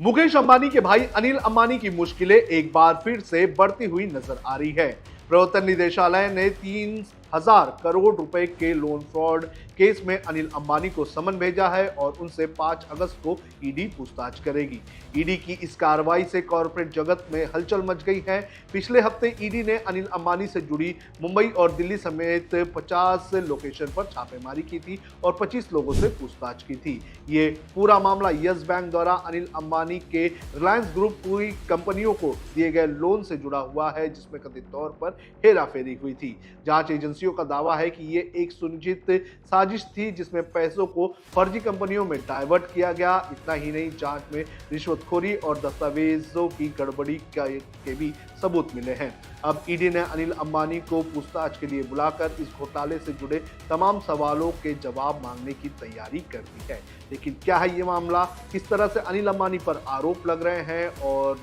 मुकेश अंबानी के भाई अनिल अंबानी की मुश्किलें एक बार फिर से बढ़ती हुई नजर आ रही है। प्रवर्तन निदेशालय ने 3000 करोड़ रुपए के लोन फ्रॉड केस में अनिल अंबानी को समन भेजा है और उनसे 5 अगस्त को ईडी पूछताछ करेगी। ईडी की इस कार्रवाई से कॉर्पोरेट जगत में हलचल मच गई है। पिछले हफ्ते ईडी ने अनिल अंबानी से जुड़ी मुंबई और दिल्ली समेत 50 लोकेशन पर छापेमारी की थी और 25 लोगों से पूछताछ की थी। ये पूरा मामला यस बैंक द्वारा अनिल अंबानी के रिलायंस ग्रुप पूरी कंपनियों को दिए गए लोन से जुड़ा हुआ है, जिसमें कथित तौर पर हेराफेरी हुई थी। जांच एजेंसियों का दावा है कि ये एक सुनिश्चित साजिश थी जिसमें पैसों को फर्जी कंपनियों में डाइवर्ट किया गया। इतना ही नहीं, जांच में रिश्वतखोरी और दस्तावेजों की गड़बड़ी के भी सबूत मिले हैं। अब ईडी ने अनिल अंबानी को पूछताछ के लिए बुलाकर इस घोटाले से जुड़े तमाम सवालों के जवाब मांगने की तैयारी कर दी है। लेकिन क्या है ये मामला, किस तरह से अनिल अंबानी पर आरोप लग रहे हैं और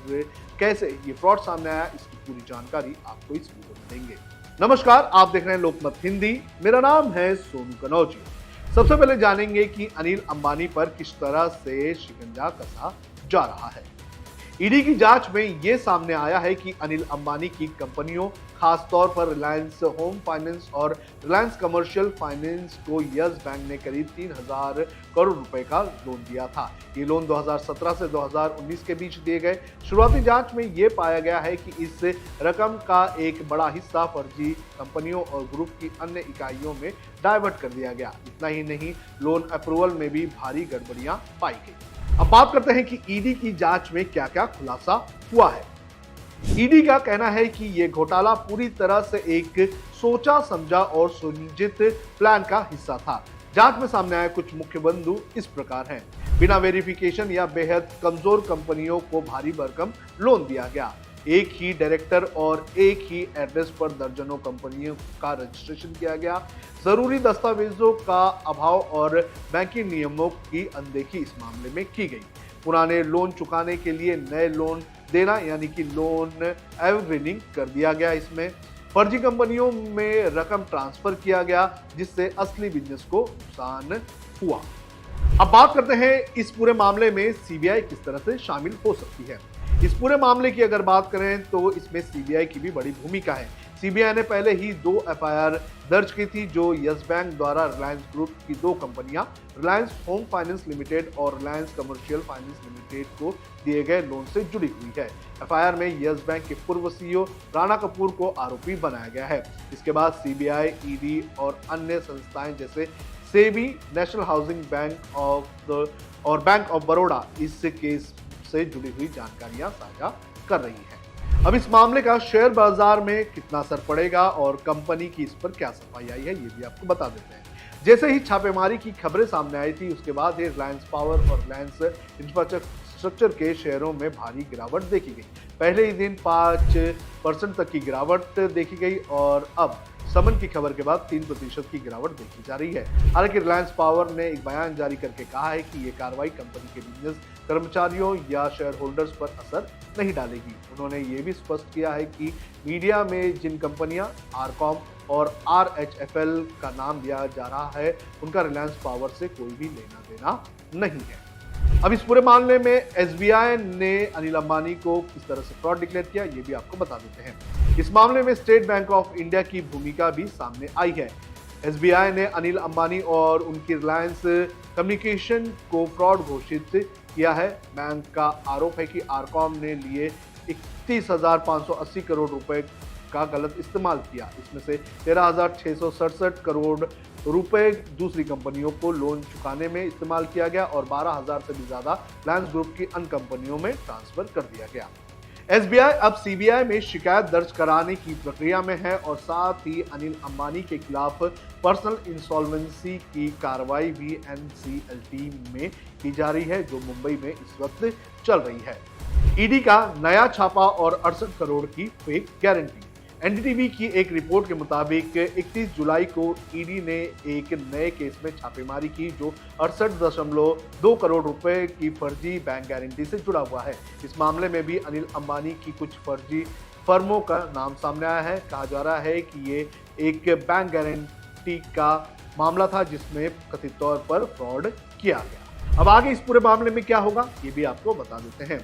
कैसे ये फ्रॉड सामने आया, इसकी पूरी जानकारी आपको इस वीडियो में देंगे। नमस्कार, आप देख रहे हैं लोकमत हिंदी। मेरा नाम है सोनू कनौजी। सबसे पहले जानेंगे कि अनिल अंबानी पर किस तरह से शिकंजा कसा जा रहा है। ईडी की जांच में यह सामने आया है कि अनिल अंबानी की कंपनियों, खासतौर पर रिलायंस होम फाइनेंस और रिलायंस कमर्शियल फाइनेंस को यस बैंक ने करीब 3000 करोड़ रुपए का लोन दिया था। ये लोन 2017 से 2019 के बीच दिए गए। शुरुआती जांच में यह पाया गया है कि इस रकम का एक बड़ा हिस्सा फर्जी कंपनियों और ग्रुप की अन्य इकाइयों में डाइवर्ट कर दिया गया। इतना ही नहीं, लोन अप्रूवल में भी भारी गड़बड़ियां पाई गई। अब बात करते हैं कि ईडी की जांच में क्या क्या खुलासा हुआ है। ईडी का कहना है कि यह घोटाला पूरी तरह से एक सोचा समझा और सुनियोजित प्लान का हिस्सा था। जांच में सामने आए कुछ मुख्य बिंदु इस प्रकार हैं। बिना वेरिफिकेशन या बेहद कमजोर कंपनियों को भारी भरकम लोन दिया गया। एक ही डायरेक्टर और एक ही एड्रेस पर दर्जनों कंपनियों का रजिस्ट्रेशन किया गया। जरूरी दस्तावेजों का अभाव और बैंकिंग नियमों की अनदेखी इस मामले में की गई। पुराने लोन चुकाने के लिए नए लोन देना, यानी कि लोन एवरग्रीनिंग कर दिया गया। इसमें फर्जी कंपनियों में रकम ट्रांसफर किया गया, जिससे असली बिजनेस को नुकसान हुआ। अब बात करते हैं इस पूरे मामले में सीबीआई किस तरह से शामिल हो सकती है। इस पूरे मामले की अगर बात करें तो इसमें सीबीआई की भी बड़ी भूमिका है। सीबीआई ने पहले ही 2 एफआईआर दर्ज की थी जो यस बैंक द्वारा रिलायंस ग्रुप की 2 कंपनियां रिलायंस होम फाइनेंस लिमिटेड और रिलायंस कमर्शियल फाइनेंस लिमिटेड को दिए गए लोन से जुड़ी हुई है। एफआईआर में यस बैंक के पूर्व सीईओ राणा कपूर को आरोपी बनाया गया है। इसके बाद सीबीआई, ईडी और अन्य संस्थाएं जैसे सेबी, नेशनल हाउसिंग बैंक और बैंक ऑफ बड़ौदा इस केस से जुड़ी हुई जानकारियां साझा कर रही हैं। अब इस मामले का शेयर बाजार में कितना असर पड़ेगा और कंपनी की इस पर क्या सफाई आई है, ये भी आपको बता देते हैं। जैसे ही छापेमारी की खबरें सामने आई थी, उसके बाद ही रिलायंस पावर और रिलायंस इंफ्रास्ट्रक्चर के शेयरों में भारी गिरावट देखी गई। पहले ही दिन 5% तक की गिरावट देखी गई और अब समन की खबर के बाद 3% की गिरावट देखी जा रही है। हालांकि रिलायंस पावर ने एक बयान जारी करके कहा है कि ये कार्रवाई कंपनी के बिजनेस, कर्मचारियों या शेयर होल्डर्स पर असर नहीं डालेगी। उन्होंने ये भी स्पष्ट किया है कि मीडिया में जिन कंपनियां आरकॉम और आरएचएफएल का नाम दिया जा रहा है, उनका रिलायंस पावर से कोई भी लेना देना नहीं है। अब इस पूरे मामले में एसबीआई ने अनिल अंबानी को किस तरह से फ्रॉड डिक्लेयर किया, ये भी आपको बता देते हैं। इस मामले में स्टेट बैंक ऑफ इंडिया की भूमिका भी सामने आई है। एसबीआई ने अनिल अंबानी और उनकी रिलायंस कम्युनिकेशन को फ्रॉड घोषित किया है। बैंक का आरोप है कि आरकॉम ने लिए 31,580 करोड़ रुपए का गलत इस्तेमाल किया। इसमें से 13,667 करोड़ रुपए दूसरी कंपनियों को लोन चुकाने में इस्तेमाल किया गया और 12,000 से भी ज्यादा रिलायंस ग्रुप की अन्य कंपनियों में ट्रांसफर कर दिया गया। एसबीआई अब सीबीआई में शिकायत दर्ज कराने की प्रक्रिया में है और साथ ही अनिल अंबानी के खिलाफ पर्सनल इंसॉल्वेंसी की कार्रवाई भी एनसीएलटी में की जा रही है, जो मुंबई में इस वक्त चल रही है। ईडी का नया छापा और 68 करोड़ की फेक गारंटी। एनडीटीवी की एक रिपोर्ट के मुताबिक 31 जुलाई को ईडी ने एक नए केस में छापेमारी की जो 68.2 करोड़ रुपए की फर्जी बैंक गारंटी से जुड़ा हुआ है। इस मामले में भी अनिल अंबानी की कुछ फर्जी फर्मों का नाम सामने आया है। कहा जा रहा है कि ये एक बैंक गारंटी का मामला था जिसमें कथित तौर पर फ्रॉड किया गया। अब आगे इस पूरे मामले में क्या होगा ये भी आपको बता देते हैं।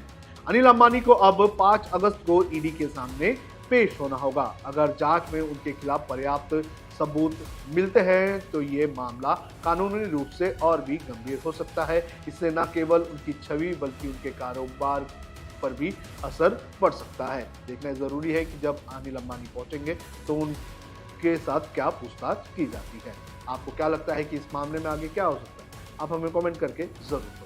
अनिल अंबानी को अब 5 अगस्त को ईडी के सामने पेश होना होगा। अगर जांच में उनके खिलाफ पर्याप्त सबूत मिलते हैं तो ये मामला कानूनी रूप से और भी गंभीर हो सकता है। इससे न केवल उनकी छवि बल्कि उनके कारोबार पर भी असर पड़ सकता है। देखना जरूरी है कि जब अनिल अंबानी पहुंचेंगे तो उनके साथ क्या पूछताछ की जाती है। आपको क्या लगता है कि इस मामले में आगे क्या हो सकता है? आप हमें कमेंट करके जरूर बताएं।